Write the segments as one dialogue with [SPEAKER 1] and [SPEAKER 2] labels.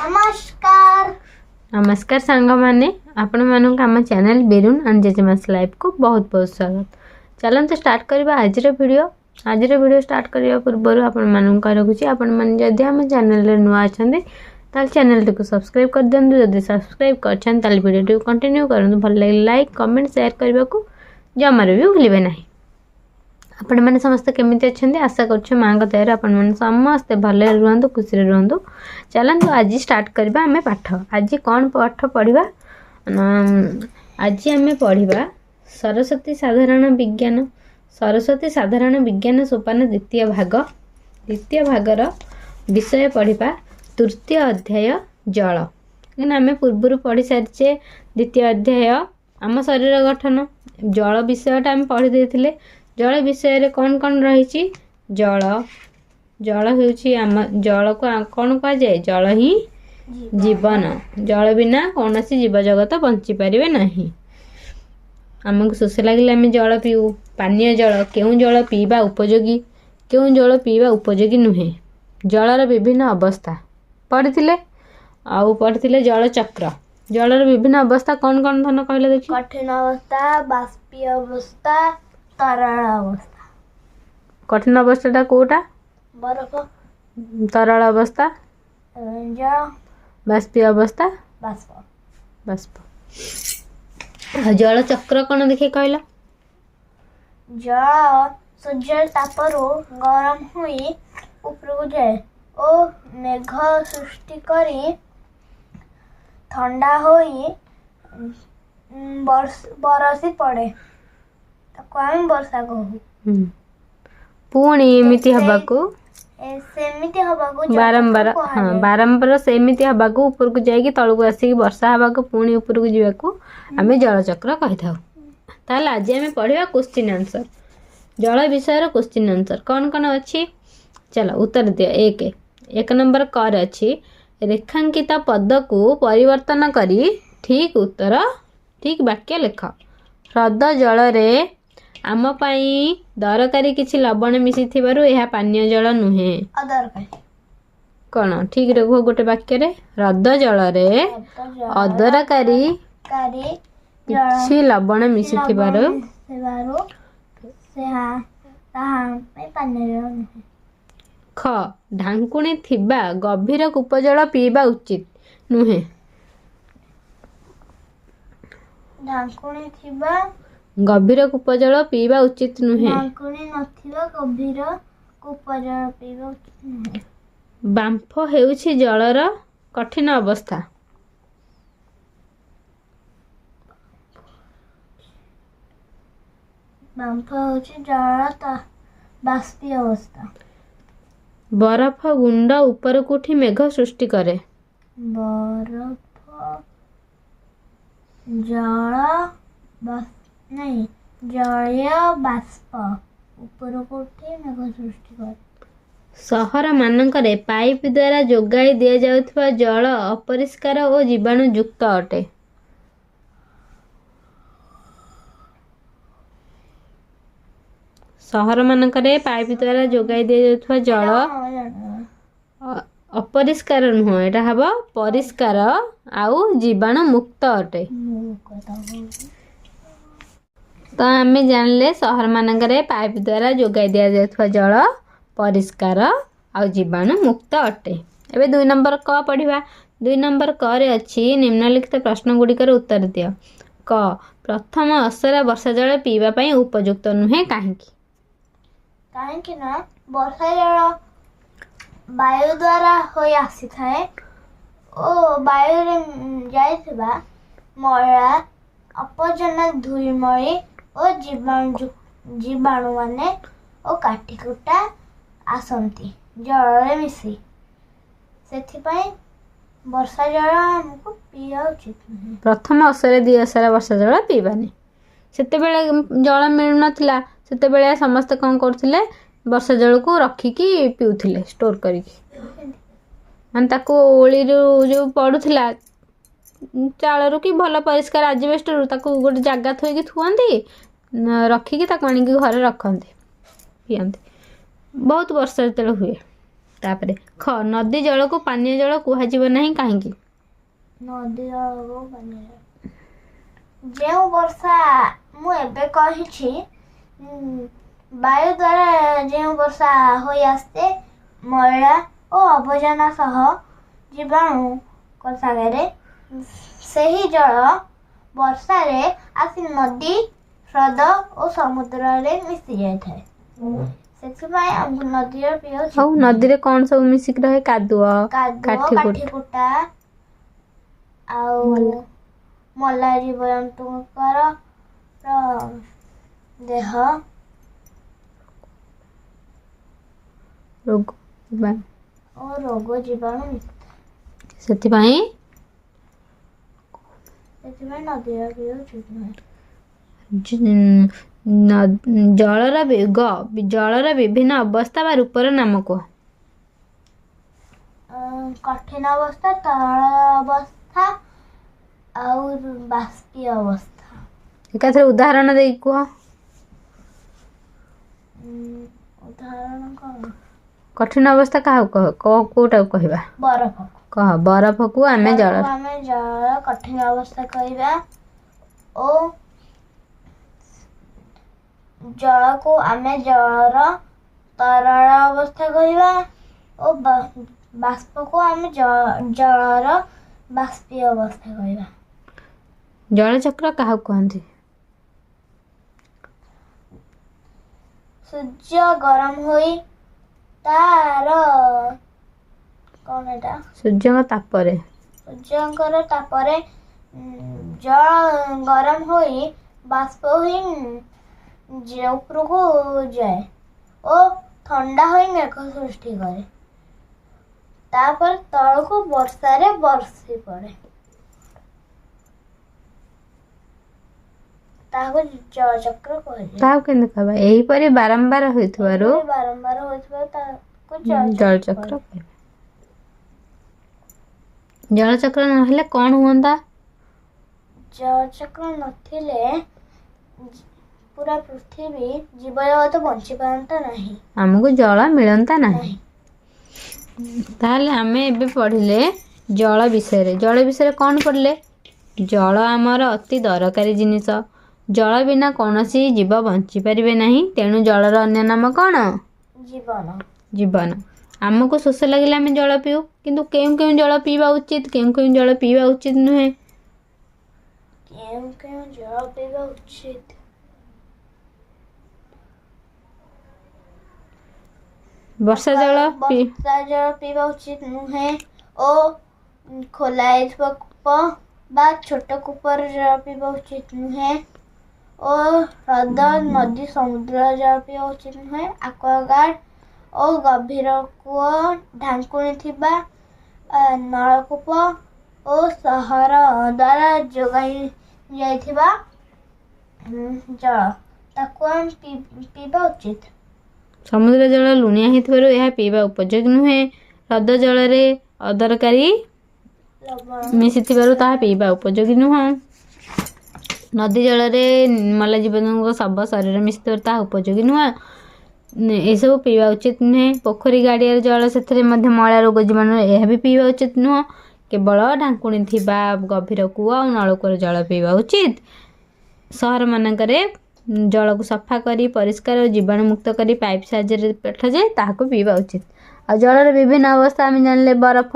[SPEAKER 1] नमस्कार
[SPEAKER 2] नमस्कार सांग मैंने आपण मानक आम चैनल बेरुन एंड जेजेमास लाइफ को बहुत बहुत स्वागत। चलते स्टार्ट करवा आज वीडियो स्टार्ट करने पूर्व आपण मानक रखुची आपण मन जदि आम चैनल नुआ अच्छा ताल चैनल को सब्सक्राइब कर दिंतु। जदि सब्सक्राइब कर वीडियो कंटिन्यू करूँ भल लगे लाइक कमेंट शेयर करने को जमार भी भूलें ना। आपण मैंने समस्त केमी अच्छा आशा कर माँ दया आपण मैंने समस्ते भल रुहतु खुशी रुहतु। चलतु आज स्टार्ट करवा आम पाठ। आज कौन पाठ पढ़ा आज आम पढ़ा सरस्वती साधारण विज्ञान सोपान द्वितीय भागर विषय पढ़ा तृतीय अध्याय जल। आम पूर्व पढ़ी सारी द्वितीय अध्याय आम शरीर गठन जल विषयटा आम पढ़ी देते। जल विषय रे कौन कौन रही जल जल हूँ जल को कौन कह जाए जल ही जीवन। जल बिना कौन सी जीव जगत बंची पारे ना। आमको शोष लगे आम जल पीऊ पानीय जल क्यों जल पीवा उपयोगी क्यों जल पीवा उपयोगी नुहे। जलर विभिन्न अवस्था पढ़ी पढ़ी जल चक्र जलर विभिन्न अवस्था कौन कौन धन कहले देखिए।
[SPEAKER 1] कठिन अवस्था बाष्पीय अवस्था तरल अवस्था।
[SPEAKER 2] कठिन अवस्था कोटा
[SPEAKER 1] बरफ
[SPEAKER 2] तरल अवस्था
[SPEAKER 1] जल
[SPEAKER 2] बाष्पीय अवस्था बाष्प। जल चक्र कौन देखे कहला।
[SPEAKER 1] जल सूर्य तापरू गरम हुई ऊपर जाए और मेघ सृष्टि करी ठंडा होई बरसी पड़े ताको आम वर्षा कहू।
[SPEAKER 2] पुणी एमिति हबाकू
[SPEAKER 1] सेमिति हबाकू
[SPEAKER 2] बारंबार हाँ बारंबार सेमिति हबाकू ऊपर को जाइए तलू आसिक वर्षा हबाकू पुणी ऊपर को जावाकू आम जलचक्र कही था। ताल आज आम पढ़ा क्वेश्चन आंसर जल विषय क्वेश्चन आंसर कौन कौन अच्छी। चलो उत्तर दियो। एक नंबर कर अच्छी रेखांकित पद को परिवर्तन करी ठीक उत्तर ठीक वाक्य लिख। ह्रद जल रे आम पाई दरकारी किछि लवण मिसी थिबारु एहा पानीय जल नुहे। कौन ठीक रे गोटे वाक्य रे ह्रद जल रे अदरकारी किछि लवण मिसी थिबारु ख ढांकुणी थिबा गभीर कूपजल पीवा उचित नुहे।
[SPEAKER 1] ढांकुणी थिबा
[SPEAKER 2] गभीर कूपजल पीवा उचित नुहे।
[SPEAKER 1] ढांकुणी नथिबा गभीर कूपजल पीवा उचित नुहे।
[SPEAKER 2] बांफ हेउछि जलर कठिन अवस्था।
[SPEAKER 1] बांफ हेउछि जलर बाष्पीय अवस्था।
[SPEAKER 2] बरफ गुंड ऊपर को उठी मेघ सृष्टि करे।
[SPEAKER 1] बरफ जल नहीं जलीय बाष्प ऊपर को उठी मेघ सृष्टि करे।
[SPEAKER 2] सहर मानकरे पाइप द्वारा जोगाई दिया जाउथवा जल अपरिष्कार और जीवाणु युक्त अटे। सहर मानकरे पाइप द्वारा जोगाई दिया जाउथवा जल अपरिष्कार नुह एटा हम परिष्कार आउ जीवाणु मुक्त अटे। तो आम जानले सहर मानकरे पाइप द्वारा जोगाई दिया जाउथवा जल परिष्कार आउ जीवाणु मुक्त अटे। एबे 2 नंबर क पढ़िबा। 2 नंबर क रे अछि निम्नलिखित प्रश्न गुड़िकर उत्तर दियो। क प्रथम असरा वर्षा जल पीवा पई उपयुक्त नुहे काहेकि।
[SPEAKER 1] काहेकि ना वर्षा जल वायु द्वारा होई आसी थाए ओ वायु रे जाइथिबा मयला अपजना धूलिमଳି ओ जीवाणु माने ओ काटिकुटा आसंती जल रे मिसी सेथिपाई वर्षा जल हमको पिया उचित नहीं।
[SPEAKER 2] प्रथम असरे 2 असरा वर्षा जल पीबानी। सेते बेले जल मिलु नथिला सेते बेले समस्त कौन करथिले वर्षा जल को रखिकी पीउथिले स्टोर करिकी मान ताको ओली जो पड़ुथिला चालू कि भल परिष्कार आजबेस्टर ताको गोटे जगह थोइकी थुआंती रखिकी ताको आनिकी घरे रखंती पियंती। बहुत वर्षा जेतेले हुए तापरे ख नदी जल को पानीय जल कुहाଯିब नहीं काहेकि
[SPEAKER 1] नदी जलको पानीय जो वर्षा मु एबे कहिछि वायु द्वारा जो वर्षा होई आस्ते मैला और आवर्जना सह जीवाणु सागरे सही जल वर्षा रे आसी नदी हृद और समुद्र रे मिसी जाय थाए सेथिपाई हम नदी रे पियो
[SPEAKER 2] हौ नदी रे कोन सब मिसिक रहे कादुआ
[SPEAKER 1] काठी कुटा आउ मल्ला जीवजंतुकर देह
[SPEAKER 2] रोग
[SPEAKER 1] और रोग जीवाणु
[SPEAKER 2] सेथिपाई
[SPEAKER 1] नदी रे पियो उचित नुहे
[SPEAKER 2] जलर विभिन्न अवस्था बा रूपर नाम को
[SPEAKER 1] कठिन अवस्था तरल अवस्था और बाष्पीय अवस्था
[SPEAKER 2] एकाथरे उदाहरण दे कुह
[SPEAKER 1] उदाहरण कौन
[SPEAKER 2] कठिन अवस्था कहा कह कोटा कहबा
[SPEAKER 1] बरफ
[SPEAKER 2] कह बरफ को आमे जल
[SPEAKER 1] कठिन अवस्था कहबा ओ जल को आमे जलर तरल अवस्था कहबा ओ बाष्प को आमे जलर बाष्पीय अवस्था कहबा
[SPEAKER 2] जल चक्र कहा कहंती
[SPEAKER 1] सूर्य गरम होई तार कौन एटा
[SPEAKER 2] सूर्य तापरे
[SPEAKER 1] सूर्यंकर तापरे जल गरम होई बाष्प होई ऊपर को जाए और ठंडा होई मेघ सृष्टि करे तापर तल को वर्षा रे बरसी पड़े ताको जल चक्र कहे
[SPEAKER 2] ताको केन कहबा एही परे बारंबार होइथबारो
[SPEAKER 1] ताको
[SPEAKER 2] जल चक्र कहबा जल चक्र नहले कौन हुंदा
[SPEAKER 1] जल चक्र नथिले पूरा पृथ्वी जीवजगत बंची पारंता नहीं
[SPEAKER 2] हमको जल मिलंता नहीं ताहले हमें एबे पढ़िले जल विषय कौन पढ़ले जल आमर अति दरकारी जिनिस जल बिना कौनसी जीव बंची पारिबे नहीं तेणु जलर अन्य नाम कौन जीवन आमको शोष लगे आम जल पीऊ किंतु केउ केउ जल पीवा उचित केउ जल पीवा उचित नुहे
[SPEAKER 1] जल पीवा उचित
[SPEAKER 2] वर्षा जल
[SPEAKER 1] पीवा उचित नुहे ओ खोला कूप बा छोट कूपर जल पीवा उचित नुहे ओ हृद नदी समुद्र जल पीवा उचित नुहे एक्वागार्ड ओ गभीर कूଅ ढांकुणी थिबा नलकूप ओ सहर द्वारा जोगाई जाइथिबा जल ताकू हम पीवा उचित
[SPEAKER 2] समुद्र जल लुणिया हितबारु यह पीवा उपयोगी नुहे हृद जल रे अदरकारी मिसिथिबारु ताहा पीवा उपयोगी नुह नदी जल रे मल्ला जीवजंतु सब शरीर मिसिथिबारु ताहा उपयोगी नुह एसबू पीवा उचित नुहे पोखरी गाड़िया जल से मयला रोग जीवाणु यह भी पीवा उचित नुह केवल ढांकुणी थिबा गभीर कूଅ और नलकूर जल पीवा उचित सहर मानकरे जल को सफा करी परिष्कार और जीवाणु मुक्त करी पाइप साहाय्य पठा जाए ताहाको पीवा उचित आ जलर विभिन्न अवस्था आम जानले बरफ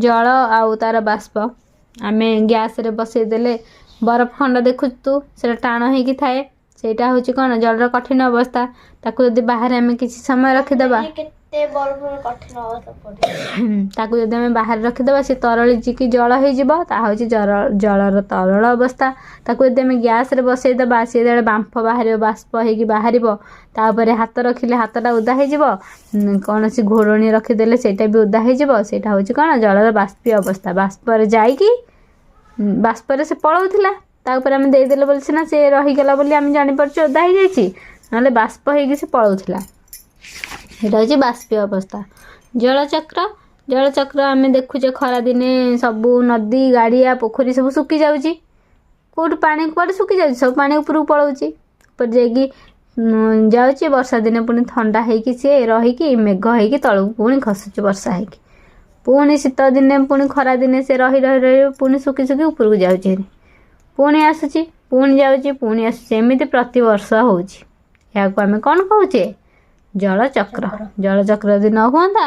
[SPEAKER 2] जल आउ तार बाष्प आम गैस रे बसई देले बरफ खंड देखु तू से टाण होगी थाए सेटा हूँ कौन जलर कठिन अवस्था ताकू यदि बाहर आम किसी समय रखीदबा ताकू यदि आम बाहर रखीदबा सी तरली जल हो जलर तरल अवस्था ताकू यदि आम गैस रे बसईदबा सी जो बांफ बाहर बाष्प होगी बाहर तापर हाथ रखिले हाथटा उदा हो कौन सी घोड़णी रखीदेले सेटा भी उदा होटा हूँ कौन जलर बाष्पीय अवस्था बाष्पर जाइकी बाष्पर से पलाउला तापर आम देदेले बोली सीना से रहीगला बोली आम जापर ओदा हो जाइए ना बाष्प होगी से पलाउला यहाँ हूँ बाष्पीय अवस्था जल चक्र आम देखुचे खरा दिने सबू नदी गाड़िया पोखरी सब सुखी जाऊँगी कौट पानी कौटे सुखी जाऊँ सब पानी उपरକୁ पलाउची ऊपर जाइए ଯାଉଛି, ବର୍ଷା ଦିନେ ପୁଣି ଥଣ୍ଡା ହେଇକି ସିଏ ରହିକି ମେଘ ହେଇକି ତଳକୁ ପୁଣି ଖସୁଛି ବର୍ଷା ହେଇକି, ପୁଣି ଶୀତ ଦିନେ ପୁଣି ଖରା ଦିନେ ସେ ରହି ରହି ରହି ପୁଣି ଶୁଖି ଶୁଖି ଉପରକୁ ଯାଉଛି, ପୁଣି ଆସୁଛି, ପୁଣି ଯାଉଛି, ପୁଣି ଆସୁଛି, ଏମିତି ପ୍ରତିବର୍ଷ ହେଉଛି। ଏହାକୁ ଆମେ କ'ଣ କହୁଛେ? ଜଳଚକ୍ର। ଜଳଚକ୍ର ଯଦି ନ ହୁଅନ୍ତା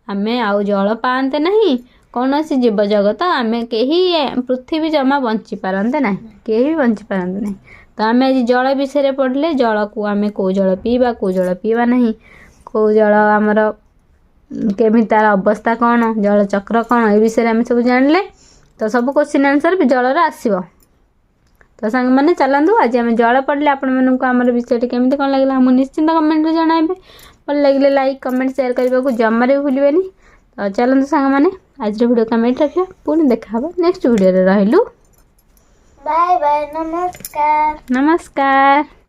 [SPEAKER 2] ଆମେ ଆଉ ଜଳ ପାଆନ୍ତେ ନାହିଁ, କୌଣସି ଜୀବଜଗତ ଆମେ କେହି ପୃଥିବୀ ଜମା ବଞ୍ଚିପାରନ୍ତେ ନାହିଁ, କେହି ବି ବଞ୍ଚିପାରନ୍ତେ ନାହିଁ। ତ ଆମେ ଆଜି ଜଳ ବିଷୟରେ ପଢ଼ିଲେ, ଜଳକୁ ଆମେ କେଉଁ ଜଳ ପିଇବା, କେଉଁ ଜଳ ପିଇବା ନାହିଁ, କେଉଁ ଜଳ ଆମର କେମିତି ତାର ଅବସ୍ଥା କ'ଣ, ଜଳଚକ୍ର କ'ଣ, ଏ ବିଷୟରେ ଆମେ ସବୁ ଜାଣିଲେ। ତ ସବୁ କ୍ୱେଶ୍ଚିନ୍ ଆନ୍ସର୍ ବି ଜଳର ଆସିବ। ତ ସାଙ୍ଗମାନେ ଚାଲନ୍ତୁ ଆଜି ଆମେ ଜଳ ପଢ଼ିଲେ ଆପଣମାନଙ୍କୁ ଆମର ବିଷୟଟି କେମିତି କ'ଣ ଲାଗିଲା ଆମକୁ ନିଶ୍ଚିନ୍ତ କମେଣ୍ଟରେ ଜଣାଇବେ। ଭଲ ଲାଗିଲେ ଲାଇକ୍ କମେଣ୍ଟ ସେୟାର କରିବାକୁ ଜମାରେ ବି ଭୁଲିବେନି। ତ ଚାଲନ୍ତୁ ସାଙ୍ଗମାନେ ଆଜିର ଭିଡ଼ିଓକୁ ଆମେ ଏଇଠି ରଖିବା, ପୁଣି ଦେଖା ହେବ ନେକ୍ସଟ ଭିଡ଼ିଓରେ। ରହିଲୁ,
[SPEAKER 1] ବାଏ ବାଏ, ନମସ୍କାର।
[SPEAKER 2] ନମସ୍କାର।